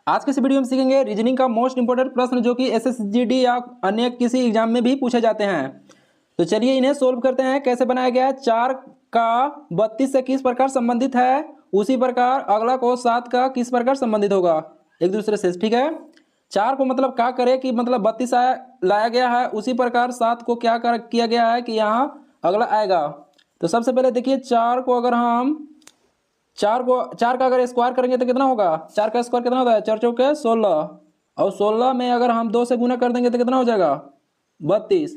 आज के इस वीडियो में सीखेंगे रीजनिंग का मोस्ट इंपोर्टेंट प्रश्न जो कि एसएसजीडी या अन्य किसी एग्जाम में भी पूछे जाते हैं। तो चलिए इन्हें सोल्व करते हैं। कैसे बनाया गया है, 4 का 32 से किस प्रकार संबंधित है, उसी प्रकार अगला को 7 का किस प्रकार संबंधित होगा एक दूसरे से। ठीक है, 4 को मतलब क्या करे कि मतलब 32 लाया गया है, उसी प्रकार 7 को क्या किया गया है कि यहाँ अगला आएगा। तो सबसे पहले देखिए 4 को अगर हम 4 का अगर स्क्वायर करेंगे तो कितना होगा, 4 का स्क्वायर कितना होता है, 4 चौके 16, और 16 में अगर हम 2 से गुना कर देंगे तो कितना हो जाएगा 32।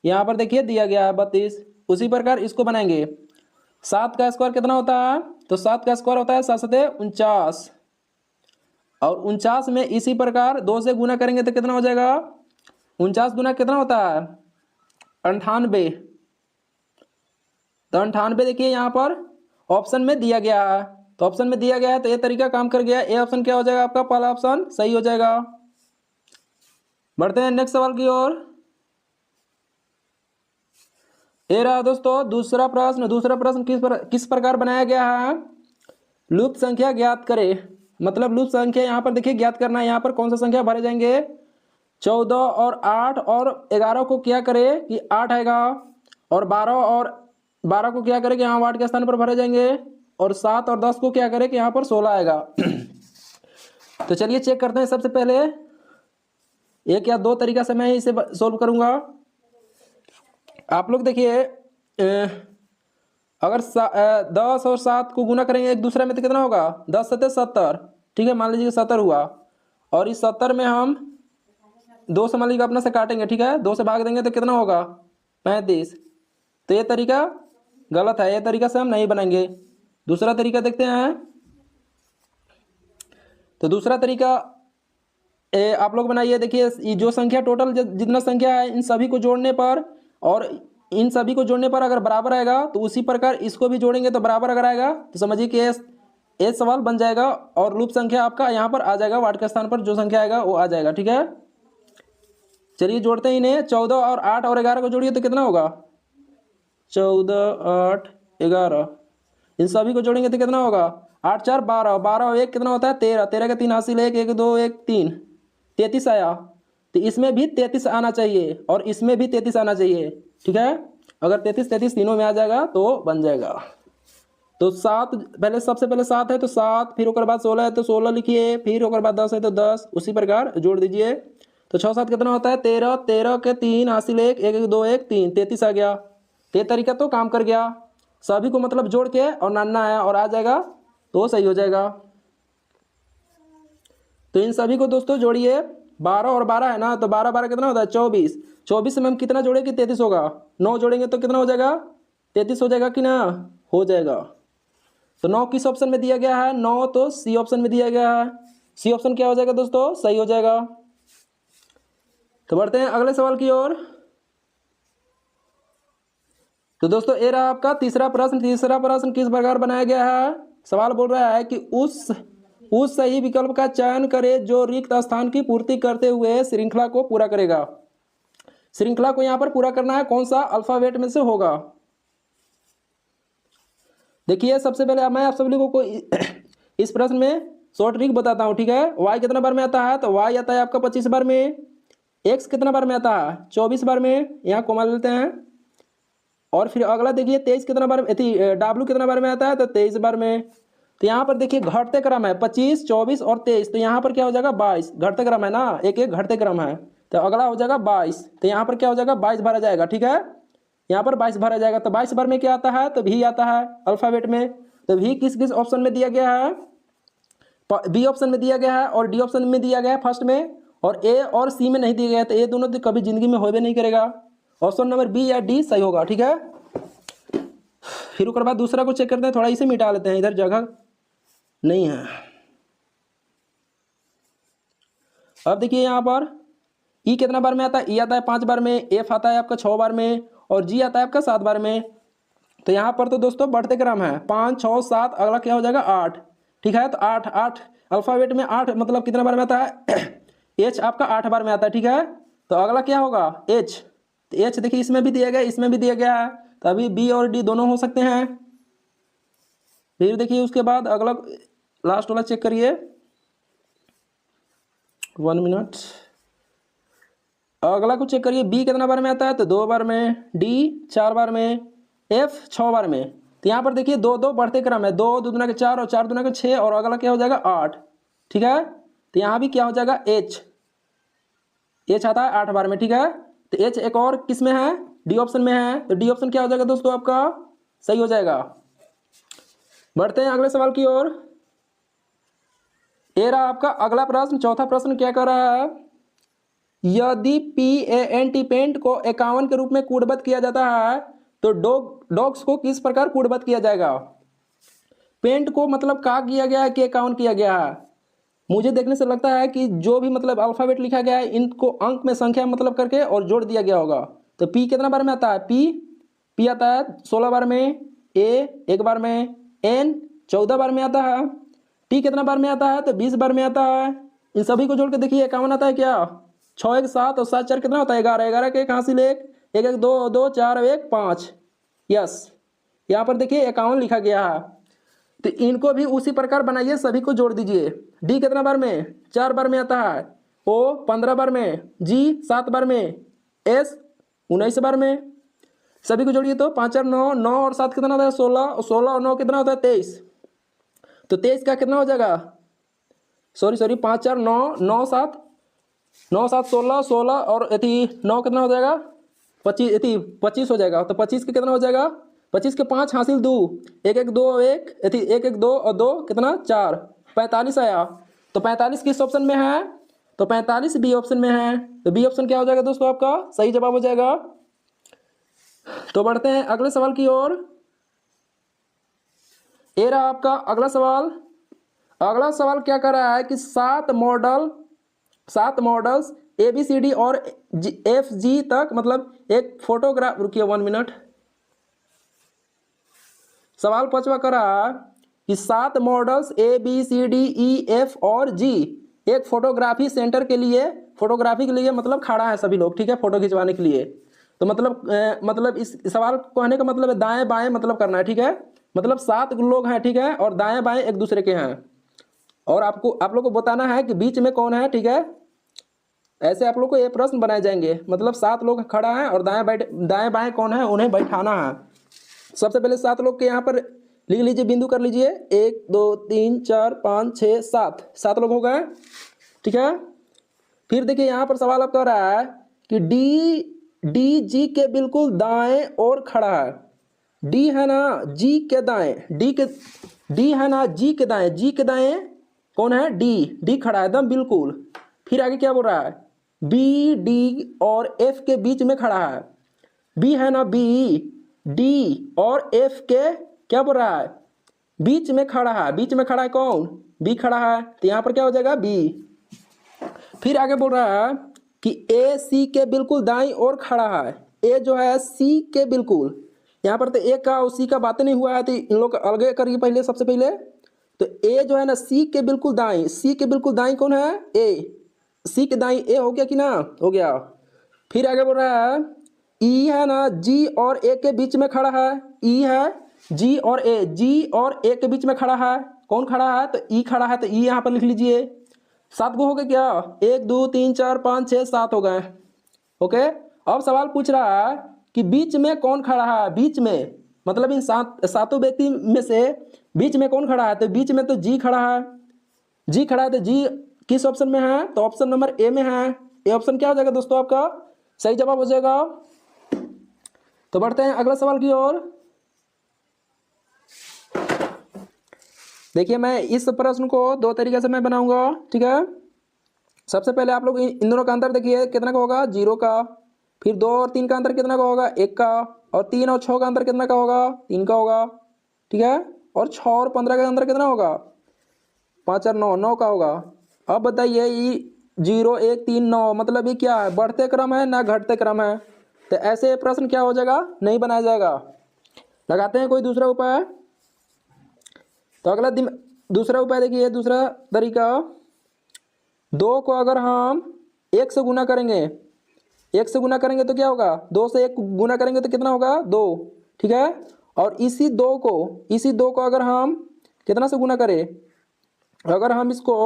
यहाँ पर देखिए दिया गया है 32। उसी प्रकार इसको बनाएंगे। 7 का स्क्वायर कितना होता है, तो 7 का स्क्वायर होता है 7 सते 49, और 49 में इसी प्रकार 2 से गुना करेंगे तो कितना हो जाएगा, 49 गुना कितना होता है 98। तो 98 देखिए यहाँ पर ऑप्शन में दिया गया है, तो ऑप्शन में दिया गया है तो ये तरीका काम कर गया। ए ऑप्शन क्या हो जाएगा आपका, पहला ऑप्शन सही हो जाएगा। बढ़ते हैं नेक्स्ट सवाल की ओर। ये रहा दोस्तों दूसरा प्रश्न। दूसरा प्रश्न किस प्रकार बनाया गया है, लूप संख्या ज्ञात करे। मतलब लूप संख्या यहाँ पर देखिए ज्ञात करना है। यहाँ पर कौन सा संख्या भरे जाएंगे, 14 और 8 और 11 को क्या करे कि 8 आएगा, और 12 को क्या करे कि यहाँ 8 के स्थान पर भरे जाएंगे, और 7 और 10 को क्या करे कि यहाँ पर 16 आएगा। तो चलिए चेक करते हैं। सबसे पहले एक या दो तरीका से मैं इसे सोल्व करूंगा। आप लोग देखिए अगर 10 और 7 को गुना करेंगे एक दूसरे में तो कितना होगा, 10 सत्ते 70। ठीक है, मान लीजिए 70 हुआ, और इस 70 में हम 2 से मान लीजिए अपना से काटेंगे। ठीक है, 2 से भाग देंगे तो कितना होगा 35। तो ये तरीका गलत है, ये तरीका से हम नहीं बनाएंगे। दूसरा तरीका देखते हैं। तो दूसरा तरीका आप लोग बनाइए। देखिए जो संख्या टोटल जितना संख्या है इन सभी को जोड़ने पर, और इन सभी को जोड़ने पर अगर बराबर आएगा तो उसी प्रकार इसको भी जोड़ेंगे तो बराबर अगर आएगा तो समझिए कि ये सवाल बन जाएगा, और लूप संख्या आपका यहाँ पर आ जाएगा, वाट के स्थान पर जो संख्या आएगा वो आ जाएगा। ठीक है, चलिए जोड़ते हैं इन्हें। 14 और 8 और 11 को जोड़िए तो कितना होगा, 14 8 11, इन सभी को जोड़ेंगे तो कितना होगा 8 4 12, 12 और 1 कितना होता है 13, 13 का 3 हासिल 1 1 2 1 3, 33 आया। तो इसमें भी 33 आना चाहिए और इसमें भी 33 आना चाहिए। ठीक है, अगर 33 33 तीनों में आ जाएगा तो बन जाएगा। तो 7 पहले, सबसे पहले 7 है तो 7, फिर उसके बाद 16 है तो 16 लिखिए, फिर उसके बाद 10 है तो 10, उसी प्रकार जोड़ दीजिए। तो 6 7 कितना होता है 13, 13 के 3 हासिल 1 1 1 2 1 3, 33 आ गया। ये तरीका तो काम कर गया। सभी को मतलब जोड़ के और नाना है और आ जाएगा तो सही हो जाएगा। तो इन सभी को दोस्तों जोड़िए। 12 और 12 है ना, तो 12 12 कितना होता है 24, 24 में हम कितना जोड़े कि 33 होगा, 9 जोड़ेंगे तो कितना हो जाएगा 33 हो जाएगा कि ना, हो जाएगा। तो 9 किस ऑप्शन में दिया गया है, 9 तो सी ऑप्शन में दिया गया है। सी ऑप्शन क्या हो जाएगा दोस्तों, सही हो जाएगा। तो बढ़ते हैं अगले सवाल की ओर। तो दोस्तों ये रहा आपका तीसरा प्रश्न। तीसरा प्रश्न किस प्रकार बनाया गया है, सवाल बोल रहा है कि उस सही विकल्प का चयन करें जो रिक्त स्थान की पूर्ति करते हुए श्रृंखला को पूरा करेगा। श्रृंखला को यहाँ पर पूरा करना है, कौन सा अल्फाबेट में से होगा। देखिए सबसे पहले मैं आप सभी लोगों को इस प्रश्न में शॉर्ट ट्रिक बताता हूँ। ठीक है, y कितना बार में आता है, तो y आता है आपका 25 बार में। x कितना बार में आता है 24 बार में, यहाँ कोमा लेते हैं। और फिर अगला देखिए 23 कितना बार, w कितना बार में आता है, तो 23 बार में। तो यहाँ पर देखिए घटते क्रम है 25 24 और 23, तो यहाँ पर क्या हो जाएगा 22, घटते क्रम है ना, एक एक घटते क्रम है, तो अगला हो जाएगा 22। तो यहाँ पर क्या हो जाएगा 22 भरा जाएगा। ठीक है, यहाँ पर 22 भरा जाएगा। तो 22 बार में क्या आता है, तो भी आता है अल्फाबेट में। तो भी किस किस ऑप्शन में दिया गया है, बी ऑप्शन में दिया गया है और डी ऑप्शन में दिया गया है फर्स्ट में, और ए और सी में नहीं दिया गया है। तो ये दोनों तो कभी जिंदगी में होबे नहीं करेगा। ऑप्शन नंबर बी या डी सही होगा। ठीक है, फिर उसके बाद दूसरा को चेक करते हैं, थोड़ा इसे मिटा लेते हैं, इधर जगह नहीं है। अब देखिए यहाँ पर ई कितना बार में आता है, ई आता है 5 बार में, एफ आता है आपका 6 बार में, और जी आता है आपका 7 बार में। तो यहाँ पर तो दोस्तों बढ़ते क्रम है 5 6 7, अगला क्या हो जाएगा 8। ठीक है, तो 8 8 अल्फाबेट में 8 मतलब कितना बार में आता है एच आपका 8 बार में आता है। ठीक है, तो अगला क्या होगा एच। तो एच देखिए इसमें भी दिया गया, इसमें भी दिया गया है, तो अभी बी और डी दोनों हो सकते हैं। फिर देखिए उसके बाद अगला लास्ट वाला चेक करिए। 1 मिनट। अगला को चेक करिए, बी कितना बार में आता है तो 2 बार में, डी 4 बार में, एफ 6 बार में। तो यहाँ पर देखिए 2 2 बढ़ते क्रम है, 2 दूना के 4 और 4 दूना के 6 और अगला क्या हो जाएगा 8। ठीक है, तो यहाँ भी क्या हो जाएगा एच, एच आता है 8 बार में। ठीक है, तो एच एक और किस में है, डी ऑप्शन में है, तो डी ऑप्शन क्या हो जाएगा दोस्तों आपका सही हो जाएगा। बढ़ते हैं अगले सवाल की ओर। ये रहा आपका अगला प्रश्न, चौथा प्रश्न क्या कर रहा है, यदि पेंट पेंट को 51 के रूप में कूटबद्ध किया जाता है तो डॉग्स को किस प्रकार कूटबद्ध किया जाएगा। पेंट को मतलब कहा किया गया है कि 51 किया गया है। मुझे देखने से लगता है कि जो भी मतलब अल्फाबेट लिखा गया है इनको अंक में संख्या मतलब करके और जोड़ दिया गया होगा। तो पी कितना बार में आता है, पी आता है 16 बार में, ए 1 बार में, एन 14 बार में आता है, टी कितना बार में आता है तो 20 बार में आता है। इन सभी को जोड़ के देखिए 51 आता है क्या, 6 1 7 और 7 4 कितना होता है 11, 11 के एक हासिल 1 1 1 2 2 4 1 5। यस, यहाँ पर देखिए 51 लिखा गया है। तो इनको भी उसी प्रकार बनाइए, सभी को जोड़ दीजिए। डी कितना बार में, 4 बार में आता है, ओ 15 बार में, जी 7 बार में, एस 19 बार में। सभी को जोड़िए तो 5 4 9, 9 और 7 कितना होता है 16, और 16 और 9 कितना होता है 23। तो 23 का कितना हो जाएगा, सॉरी 5 4 9, 9 7 16 16 और 9 कितना हो जाएगा 25, 25 हो जाएगा। तो 25 के कितना हो जाएगा, 25 के 5 हासिल 2, 1 1 2 1 1 1 2 और 2 कितना 4, 45 आया। तो 45 किस ऑप्शन में है, तो 45 बी ऑप्शन में है। तो बी ऑप्शन क्या हो जाएगा दोस्तों आपका सही जवाब हो जाएगा। तो बढ़ते हैं अगले सवाल की ओर। ये रहा आपका अगला सवाल। अगला सवाल क्या कर रहा है कि 7 मॉडल्स ABCD और FG तक मतलब एक फोटोग्राफ, रुकिए 1 मिनट। सवाल 5वां कर रहा है कि 7 मॉडल्स ABCDEF और G एक फोटोग्राफी सेंटर के लिए, फोटोग्राफी के लिए मतलब खड़ा है सभी लोग। ठीक है, फोटो खिंचवाने के लिए। तो मतलब इस सवाल कहने का मतलब है दाएं बाएं मतलब करना है। ठीक है, मतलब 7 लोग हैं। ठीक है, और दाएं बाएं एक दूसरे के हैं, और आप लोग को बताना है कि बीच में कौन है। ठीक है, ऐसे आप लोग को ये प्रश्न बनाए जाएंगे, मतलब 7 लोग खड़ा है और दाएं बाएं कौन है उन्हें बैठाना है। सबसे पहले 7 लोग के यहाँ पर लिख लीजिए, बिंदु कर लीजिए, 1 2 3 4 5 6 7 लोग हो गए। ठीक है, फिर देखिए यहाँ पर सवाल अब कह रहा है कि डी जी के बिल्कुल दाएं और खड़ा है। डी है ना जी के दाएं, डी है ना जी के दाएं कौन है, डी खड़ा है एकदम बिल्कुल। फिर आगे क्या बोल रहा है, बी डी और एफ के बीच में खड़ा है। बी है ना बी, डी और एफ के क्या बोल रहा है बीच में खड़ा है। बीच में खड़ा है कौन, बी खड़ा है, तो यहाँ पर क्या हो जाएगा बी। फिर आगे बोल रहा है कि ए सी के बिल्कुल दाईं ओर खड़ा है। ए जो है सी के बिल्कुल, यहाँ पर तो ए का और सी का बातें नहीं हुआ है, तो इन लोग अलग करिए पहले। सबसे पहले तो ए जो है ना सी के बिल्कुल दाईं, सी के बिल्कुल दाईं कौन है, ए, सी के दाईं ए हो गया कि ना, हो गया। फिर आगे बोल रहा है ई है ना जी और ए के बीच में खड़ा है। ई है जी और ए, जी और ए के बीच में खड़ा है। कौन खड़ा है, तो ई खड़ा है, तो ई यहाँ पर लिख लीजिए। 7 को हो गए क्या, 1 2 3 4 5 6 7 हो गए। ओके, अब सवाल पूछ रहा है कि बीच में कौन खड़ा है। बीच में मतलब इन 7 व्यक्ति में से बीच में कौन खड़ा है, तो बीच में तो जी खड़ा है। जी खड़ा है, तो जी किस ऑप्शन में है, तो ऑप्शन नंबर ए में है। ए ऑप्शन क्या हो जाएगा दोस्तों आपका सही जवाब हो जाएगा। तो बढ़ते हैं अगला सवाल की ओर। देखिए मैं इस प्रश्न को 2 तरीके से मैं बनाऊंगा। ठीक है, सबसे पहले आप लोग इन दोनों का अंतर देखिए कितना का होगा, 0 का। फिर 2 और 3 का अंतर कितना का होगा, 1 का। और 3 और 6 का अंतर कितना का होगा, 3 का होगा। ठीक है, और 6 और 15 का अंतर कितना होगा, 5 और 9 9 का होगा। अब बताइए ये 0 1 3 9 मतलब ये क्या है, बढ़ते क्रम है ना घटते क्रम है। तो ऐसे प्रश्न क्या हो जाएगा, नहीं बनाया जाएगा। लगाते हैं कोई दूसरा उपाय। तो अगला दूसरा उपाय देखिए, दूसरा तरीका, 2 को अगर हम 1 से गुना करेंगे, 1 से गुना करेंगे तो क्या होगा, 2 से 1 गुना करेंगे तो कितना होगा 2। ठीक है, और इसी 2 को अगर हम कितना से गुना करें, अगर हम इसको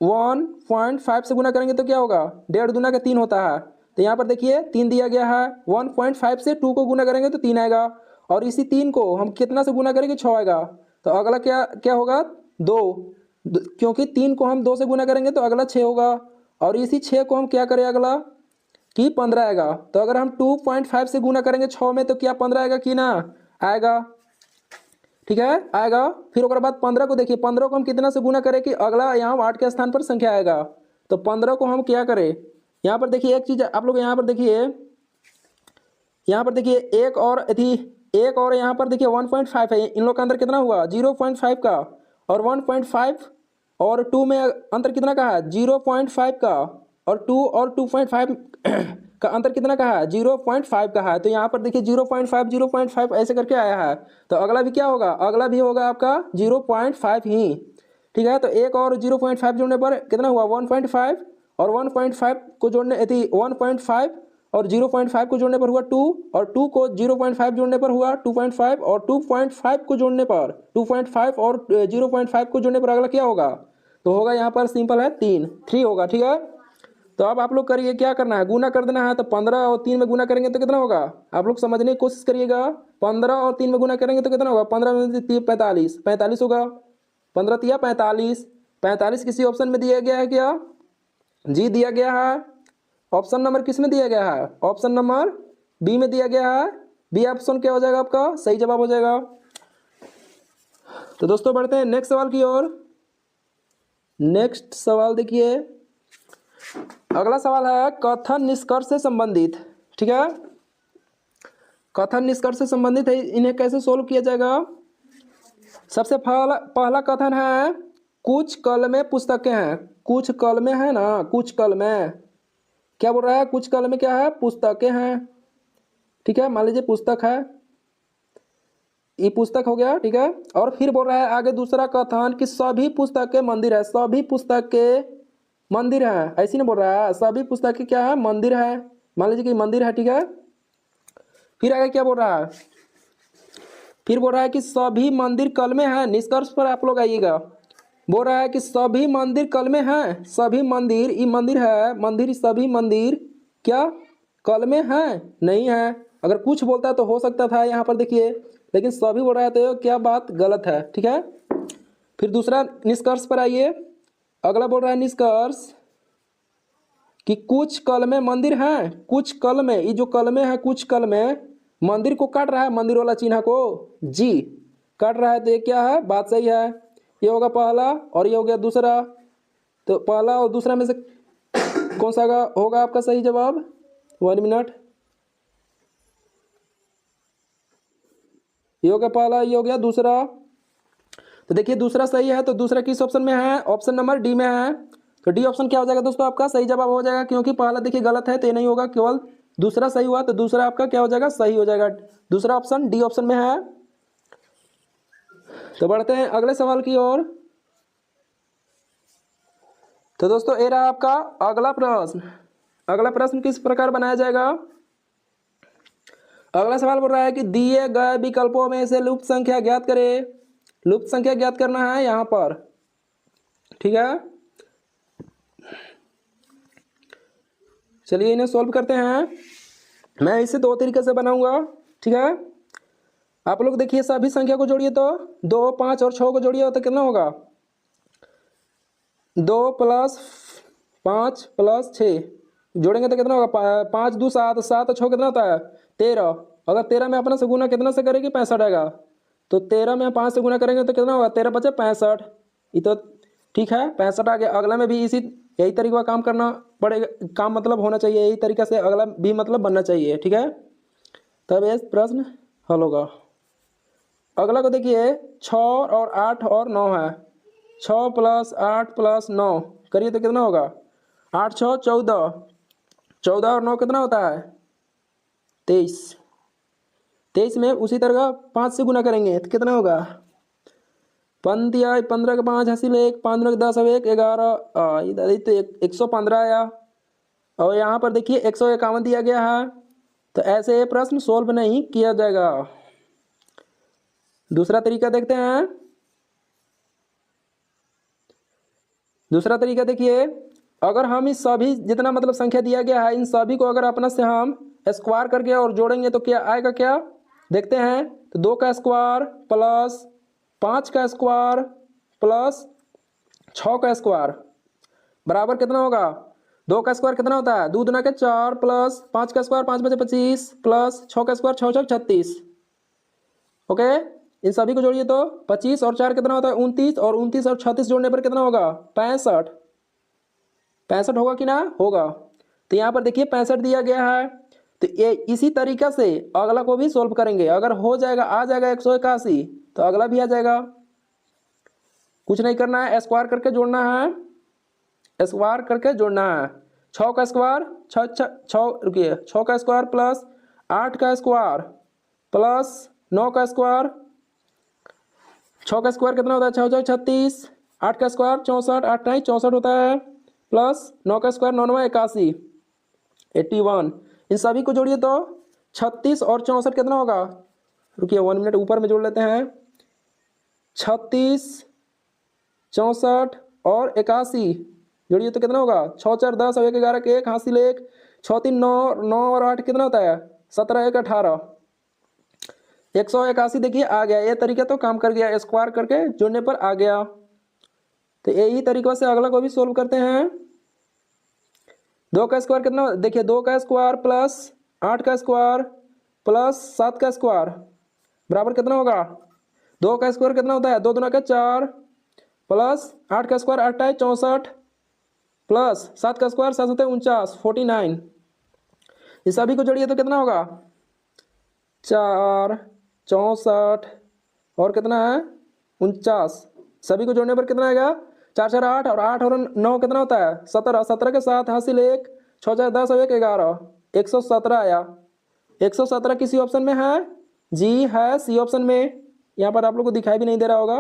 1.5 से गुना करेंगे तो क्या होगा, 1.5 दूना का 3 होता है। तो यहाँ पर देखिए 3 दिया गया है, 1.5 से 2 को गुना करेंगे तो 3 आएगा, और इसी 3 को हम कितना से गुना करेंगे, 6 आएगा। तो अगला क्या क्या होगा, 2, क्योंकि 3 को हम 2 से गुना करेंगे तो अगला 6 होगा, और इसी 6 को हम क्या करें अगला कि 15 आएगा। तो अगर हम 2.5 से गुना करेंगे 6 में तो क्या 15 आएगा कि ना आएगा, ठीक है आएगा। फिर उसके बाद 15 को देखिए, 15 को हम कितना से गुना करें कि अगला यहाँ 8 के स्थान पर संख्या आएगा। तो 15 को हम क्या करें, यहाँ पर देखिए एक चीज आप लोग यहाँ पर देखिए, यहाँ पर देखिए एक और थी, एक और यहाँ पर देखिए 1.5 है, इन लोग का अंतर कितना हुआ 0.5 का, और 1.5 और 2 में अंतर कितना का है 0.5 का, और 2 और 2.5 का अंतर कितना का है 0.5 का है। तो यहाँ पर देखिए 0.5 0.5 ऐसे करके आया है। तो अगला भी क्या होगा, अगला भी होगा आपका 0.5 ही, ठीक है। तो एक और 0.5 जोड़ने पर कितना हुआ 1.5, और 1.5 को जोड़ने थी 1.5 और 0.5 को जोड़ने पर हुआ 2, और 2 को 0.5 जोड़ने पर हुआ 2.5, और 2.5 को जोड़ने पर 2.5 और 0.5 को जोड़ने पर अगला क्या होगा, तो होगा यहाँ पर सिंपल है 3 होगा, ठीक है। तो अब आप लोग करिए क्या करना है, गुना कर देना है। तो 15 और 3 में गुना करेंगे तो कितना होगा, आप लोग समझने की कोशिश करिएगा। 15 और 3 में गुना करेंगे तो कितना होगा, 15 में 3 45, 45 होगा, 15 तिया 45, 45 किसी ऑप्शन में दिया गया है क्या, जी दिया गया है। ऑप्शन नंबर किस में दिया गया है, ऑप्शन नंबर बी में दिया गया है। बी ऑप्शन क्या हो जाएगा आपका सही जवाब हो जाएगा। तो दोस्तों बढ़ते हैं नेक्स्ट सवाल की ओर। नेक्स्ट सवाल देखिए, अगला सवाल है कथन निष्कर्ष से संबंधित, ठीक है। कथन निष्कर्ष से संबंधित है, इन्हें कैसे सोल्व किया जाएगा। सबसे पहला कथन है कुछ कलमें पुस्तकें हैं, कुछ कलमें हैं ना, कुछ कलमें क्या बोल रहा है, कुछ कलमें क्या है पुस्तकें हैं, ठीक है। मान लीजिए पुस्तक है, ये पुस्तक हो गया, ठीक है। और फिर बोल रहा है आगे दूसरा कथन कि सभी पुस्तकें मंदिर है, सभी पुस्तकें मंदिर है, ऐसी नहीं बोल रहा है, सभी पुस्तकें क्या है मंदिर है, मान लीजिए कि मंदिर है, ठीक है। फिर आगे क्या बोल रहा है, फिर बोल रहा है कि सभी मंदिर कलमे हैं, निष्कर्ष पर आप लोग आइएगा। बोल रहा है कि सभी मंदिर कलमे हैं, सभी मंदिर, ये मंदिर है, मंदिर सभी मंदिर क्या कलमे हैं, नहीं है। अगर कुछ बोलता तो हो सकता था यहाँ पर देखिए, लेकिन सभी बोल रहा है तो क्या बात गलत है, ठीक है। फिर दूसरा निष्कर्ष पर आइए, अगला बोल रहा है निष्कर्ष कि कुछ कलमे मंदिर हैं, कुछ कलमे, ये जो कलमे हैं कुछ कलमे मंदिर को काट रहा है, मंदिर वाला चिन्ह को जी काट रहा है, तो ये क्या है बात सही है। ये होगा पहला और ये हो गया दूसरा, तो पहला और दूसरा में से कौन सा होगा आपका सही जवाब, 1 मिनट। ये हो गया पहला, ये हो गया दूसरा। तो देखिए दूसरा सही है, तो दूसरा किस ऑप्शन में है, ऑप्शन नंबर डी में है। तो डी ऑप्शन क्या हो जाएगा दोस्तों आपका सही जवाब हो जाएगा, क्योंकि पहला देखिए गलत है तो ये नहीं होगा, केवल दूसरा सही हुआ तो दूसरा आपका क्या हो जाएगा सही हो जाएगा, दूसरा ऑप्शन डी ऑप्शन में है। तो बढ़ते हैं अगले सवाल की ओर। तो दोस्तों ये रहा आपका अगला प्रश्न। अगला प्रश्न किस प्रकार बनाया जाएगा, अगला सवाल बोल रहा है कि दिए गए विकल्पों में से लुप्त संख्या ज्ञात करें। लुप्त संख्या ज्ञात करना है यहाँ पर, ठीक है। चलिए इन्हें सॉल्व करते हैं, मैं इसे 2 तरीके से बनाऊंगा, ठीक है। आप लोग देखिए सभी संख्या को जोड़िए तो 2 5 और 6 को जोड़िए तो कितना होगा 2 + 5 + 6 जोड़ेंगे तो कितना होगा 5 2 7 7 6 कितना होता है 13। अगर 13 में अपना से गुना कितना से करेंगे 65 आएगा, तो 13 में 5 से गुना करेंगे तो कितना होगा 13 × 5 = 65। ये तो ठीक है 65 आ गया। अगला में भी इसी यही तरीके का काम करना पड़ेगा, काम मतलब होना चाहिए यही तरीका से, अगला भी मतलब बनना चाहिए, ठीक है। तब ये प्रश्न हल होगा। अगला को देखिए 6 और 8 और 9 है, 6 + 8 + 9 करिए तो कितना होगा 8 6 14, 14 और 9 कितना होता है 23। 23 में उसी तरह 5 से गुना करेंगे तो कितना होगा 15 के 5 हासिल 1, 15 के 10 अब 1 11, इधर तो 115 आया। और यहाँ पर देखिए 151 दिया गया है, तो ऐसे ये प्रश्न सोल्व नहीं किया जाएगा। दूसरा तरीका देखते हैं, दूसरा तरीका देखिए, अगर हम इस सभी जितना मतलब संख्या दिया गया है इन सभी को अगर अपना से हम स्क्वायर करके और जोड़ेंगे तो क्या आएगा, क्या देखते हैं। तो 2 का स्क्वायर प्लस 5 का स्क्वायर प्लस 6 का स्क्वायर बराबर कितना होगा, 2 का स्क्वायर कितना होता है, 2 दूना के 4 प्लस 5 का स्क्वायर 5 बचे 25 प्लस 6 का स्क्वायर 6 6 36। ओके, इन सभी को जोड़िए तो 25 और 4 कितना होता है 29, और 29 और 36 जोड़ने पर कितना होगा 65। 65 होगा कि ना होगा। तो यहाँ पर देखिए 65 दिया गया है, तो ये इसी तरीका से अगला को भी सोल्व करेंगे। अगर हो जाएगा आ जाएगा 181 तो अगला भी आ जाएगा। कुछ नहीं करना है, स्क्वायर करके जोड़ना है, स्क्वायर करके जोड़ना है। 6 का स्क्वायर 6 रुकिए 6 का स्क्वायर प्लस 8 का स्क्वायर प्लस 9 का स्क्वायर। 6 का स्क्वायर कितना होता है 6 36, 8 का स्क्वायर 64, 8 नहीं 64 होता है, प्लस 9 का स्क्वायर 9 9 81 81। इन सभी को जोड़िए तो 36 और 64 कितना होगा, रुकिए 1 मिनट ऊपर में जोड़ लेते हैं। 36 64 और 81 जोड़िए तो कितना होगा 6 4 10 और 1 11 के 1 हासिल 1 6 3 9 9 और 8 कितना होता है 17 1 18 181 देखिए आ गया। ये तरीका तो काम कर गया, स्क्वायर करके जोड़ने पर आ गया। तो यही तरीकों से अगला को भी सोल्व करते हैं। 2 का स्क्वायर कितना देखिए 2 का स्क्वायर प्लस 8 का स्क्वायर प्लस 7 का स्क्वायर बराबर कितना होगा, 2 का स्क्वायर कितना होता है 2 दूना का 4 प्लस 8 का स्क्वायर 8 है 64 प्लस 7 का स्क्वायर 7 होता है 49 49। इस सभी को जोड़िए तो कितना होगा 4 64 और कितना है 49। सभी को जोड़ने पर कितना आएगा 4 4 8 और 8 और 9 कितना होता है 17 17 के साथ हासिल 1 6 4 10 और 1 11 117 आया। 117 किसी ऑप्शन में है जी है सी ऑप्शन में। यहाँ पर आप लोग को दिखाई भी नहीं दे रहा होगा।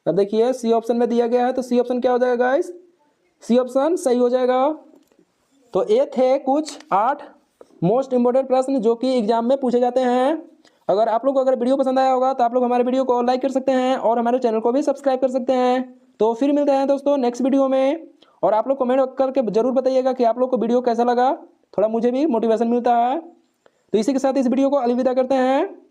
अब देखिए सी ऑप्शन में दिया गया है, तो सी ऑप्शन क्या हो जाएगा गाइस, सी ऑप्शन सही हो जाएगा। तो ये थे कुछ 8 मोस्ट इंपोर्टेंट प्रश्न जो कि एग्जाम में पूछे जाते हैं। अगर आप लोग को अगर वीडियो पसंद आया होगा तो आप लोग हमारे वीडियो को लाइक कर सकते हैं और हमारे चैनल को भी सब्सक्राइब कर सकते हैं। तो फिर मिलते हैं दोस्तों नेक्स्ट वीडियो में, और आप लोग कमेंट करके जरूर बताइएगा कि आप लोग को वीडियो कैसा लगा, थोड़ा मुझे भी मोटिवेशन मिलता है। तो इसी के साथ इस वीडियो को अलविदा करते हैं।